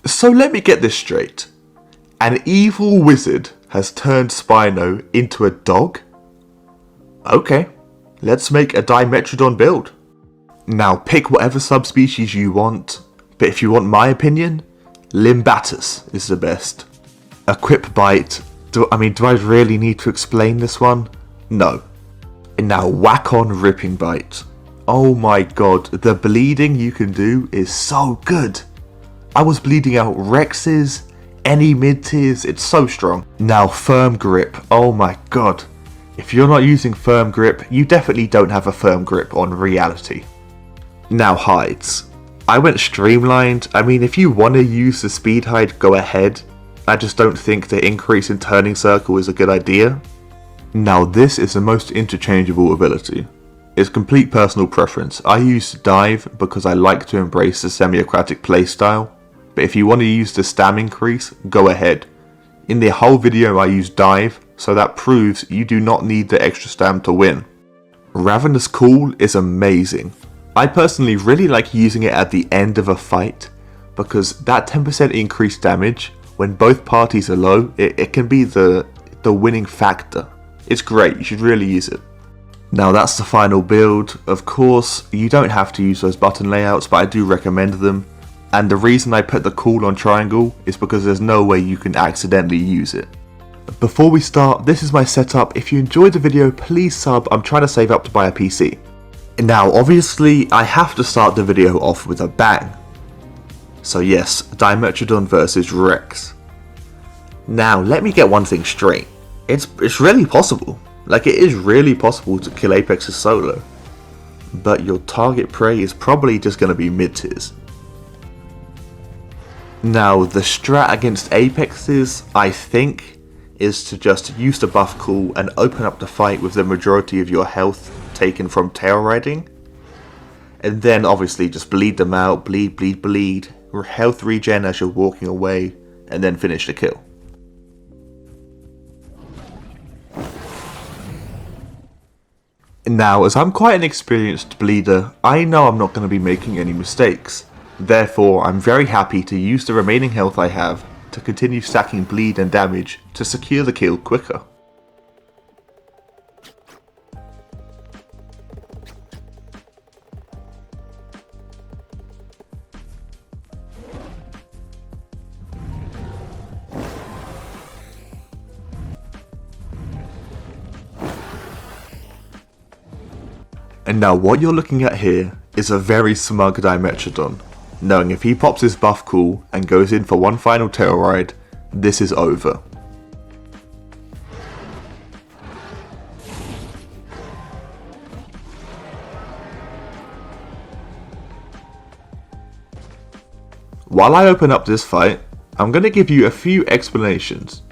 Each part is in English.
So let me get this straight. An evil wizard has turned Spino into a dog? Okay, let's make a Dimetrodon build. Now pick whatever subspecies you want, but if you want my opinion, Limbatus is the best. Equip bite. Do I really need to explain this one? No. And now whack on ripping bite. Oh my god, the bleeding you can do is so good. I was bleeding out Rexes, any mid-tiers, it's so strong. Now firm grip, oh my god. If you're not using firm grip, you definitely don't have a firm grip on reality. Now hides. I went streamlined. If you want to use the speed hide, go ahead. I just don't think the increase in turning circle is a good idea. Now this is the most interchangeable ability. It's complete personal preference. I use dive because I like to embrace the semi-aquatic playstyle, but if you want to use the stam increase, go ahead. In the whole video I use dive, so that proves you do not need the extra stam to win. Ravenous Call is amazing. I personally really like using it at the end of a fight, because that 10% increased damage, when both parties are low, it can be the winning factor. It's great, you should really use it. Now that's the final build. Of course, you don't have to use those button layouts, but I do recommend them. And the reason I put the call on triangle is because there's no way you can accidentally use it. Before we start, this is my setup. If you enjoyed the video, please sub. I'm trying to save up to buy a PC. Now obviously, I have to start the video off with a bang. So yes, Dimetrodon versus Rex. Now let me get one thing straight. It's really possible. Like, it is really possible to kill Apexes solo. But your target prey is probably just going to be mid-tiers. Now the strat against Apexes, I think, is to just use the buff cool and open up the fight with the majority of your health taken from tail riding. And then obviously just bleed them out, bleed, health regen as you're walking away, and then finish the kill. Now, as I'm quite an experienced bleeder, I know I'm not going to be making any mistakes. Therefore, I'm very happy to use the remaining health I have to continue stacking bleed and damage to secure the kill quicker. And now what you're looking at here is a very smug Dimetrodon, knowing if he pops his buff cool and goes in for one final tail ride, this is over. While I open up this fight, I'm going to give you a few explanations.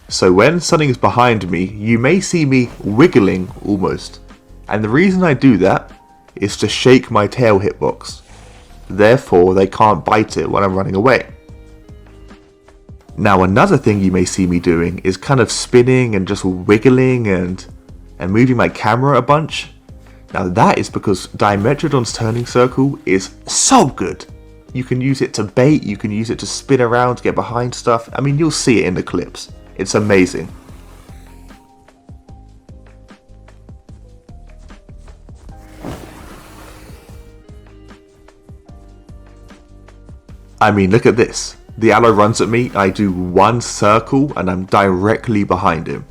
So when something is behind me, you may see me wiggling almost. And the reason I do that is to shake my tail hitbox. Therefore, they can't bite it when I'm running away. Now another thing you may see me doing is kind of spinning and just wiggling and moving my camera a bunch. Now that is because Dimetrodon's turning circle is so good. You can use it to bait, you can use it to spin around to get behind stuff. You'll see it in the clips. It's amazing. Look at this. The aloe runs at me, I do one circle and I'm directly behind him.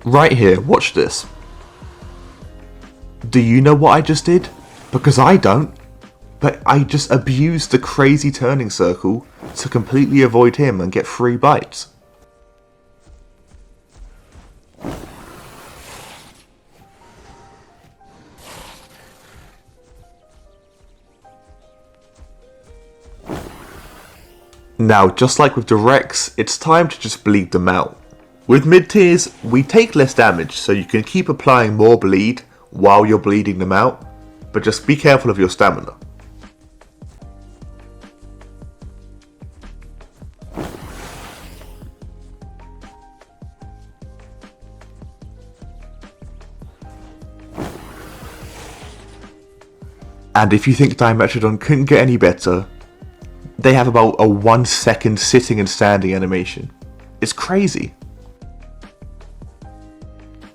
Right here, watch this. Do you know what I just did? Because I don't. But I just abused the crazy turning circle to completely avoid him and get 3 bites. Now, just like with the Rex, it's time to just bleed them out. With mid-tiers, we take less damage, so you can keep applying more bleed while you're bleeding them out, but just be careful of your stamina. And if you think Dimetrodon couldn't get any better, they have about a 1 second sitting and standing animation. It's crazy.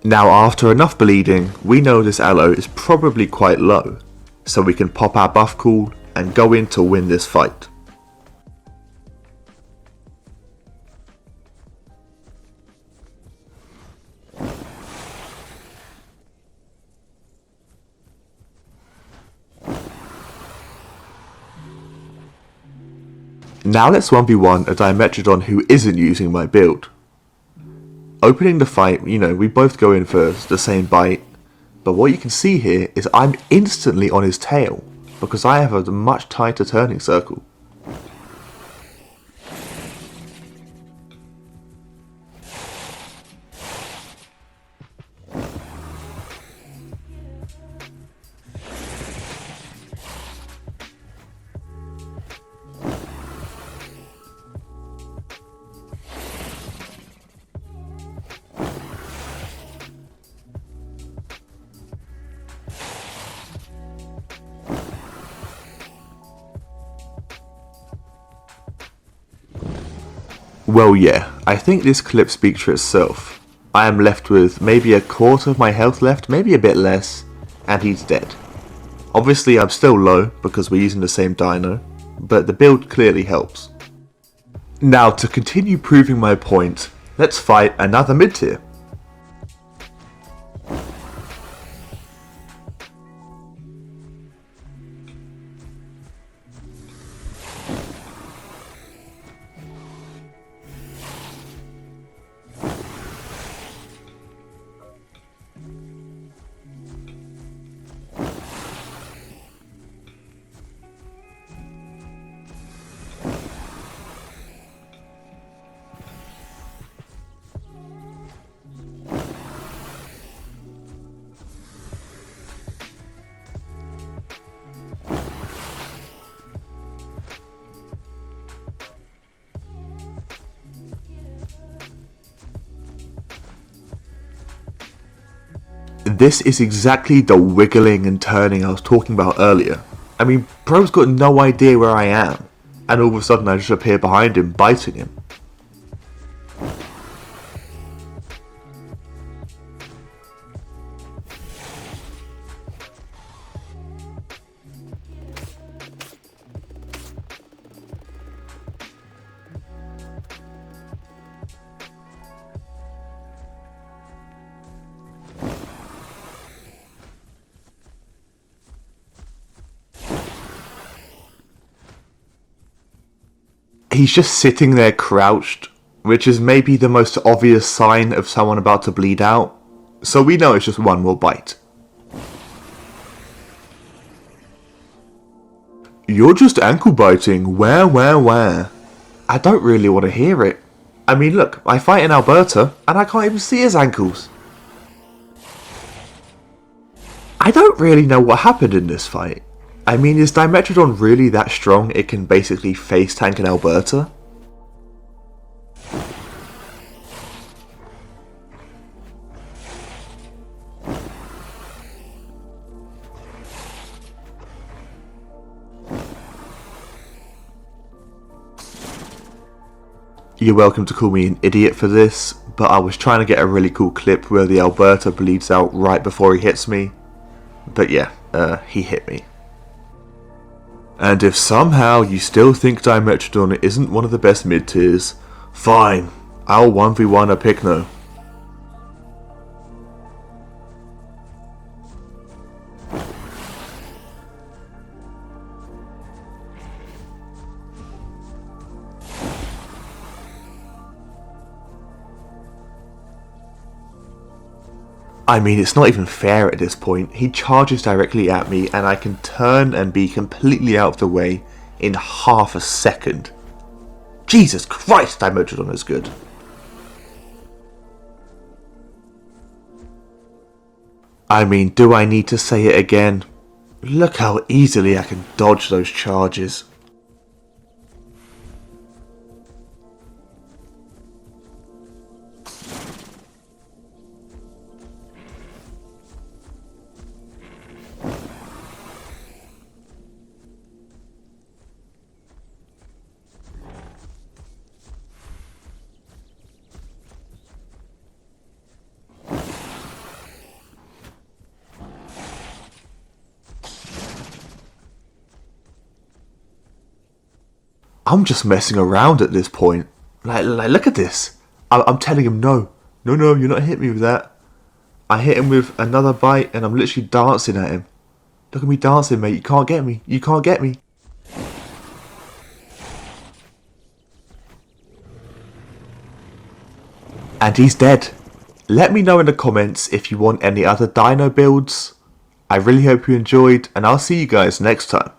Now after enough bleeding, we know this aloe is probably quite low, so we can pop our buff cool and go in to win this fight. Now let's 1v1 a Dimetrodon who isn't using my build. Opening the fight, we both go in for the same bite, but what you can see here is I'm instantly on his tail, because I have a much tighter turning circle. Well yeah, I think this clip speaks for itself. I am left with maybe a quarter of my health left, maybe a bit less, and he's dead. Obviously I'm still low because we're using the same dino, but the build clearly helps. Now to continue proving my point, let's fight another mid-tier. This is exactly the wiggling and turning I was talking about earlier. I mean, bro's got no idea where I am, and all of a sudden I just appear behind him, biting him. He's just sitting there crouched, which is maybe the most obvious sign of someone about to bleed out, so we know it's just one more bite. You're just ankle biting, where? I don't really want to hear it. I mean look, I fight in Alberta, and I can't even see his ankles. I don't really know what happened in this fight. I mean, is Dimetrodon really that strong it can basically face tank in Alberta? You're welcome to call me an idiot for this, but I was trying to get a really cool clip where the Alberta bleeds out right before he hits me. But yeah, he hit me. And if somehow you still think Dimetrodon isn't one of the best mid-tiers, fine, I'll 1v1 a Pycno. I mean, it's not even fair at this point. He charges directly at me and I can turn and be completely out of the way in half a second. Jesus Christ, Dimetrodon is good. I mean, do I need to say it again? Look how easily I can dodge those charges. I'm just messing around at this point. Like look at this. I'm telling him no. No, you're not hitting me with that. I hit him with another bite and I'm literally dancing at him. Look at me dancing, mate. You can't get me. You can't get me. And he's dead. Let me know in the comments if you want any other dino builds. I really hope you enjoyed, and I'll see you guys next time.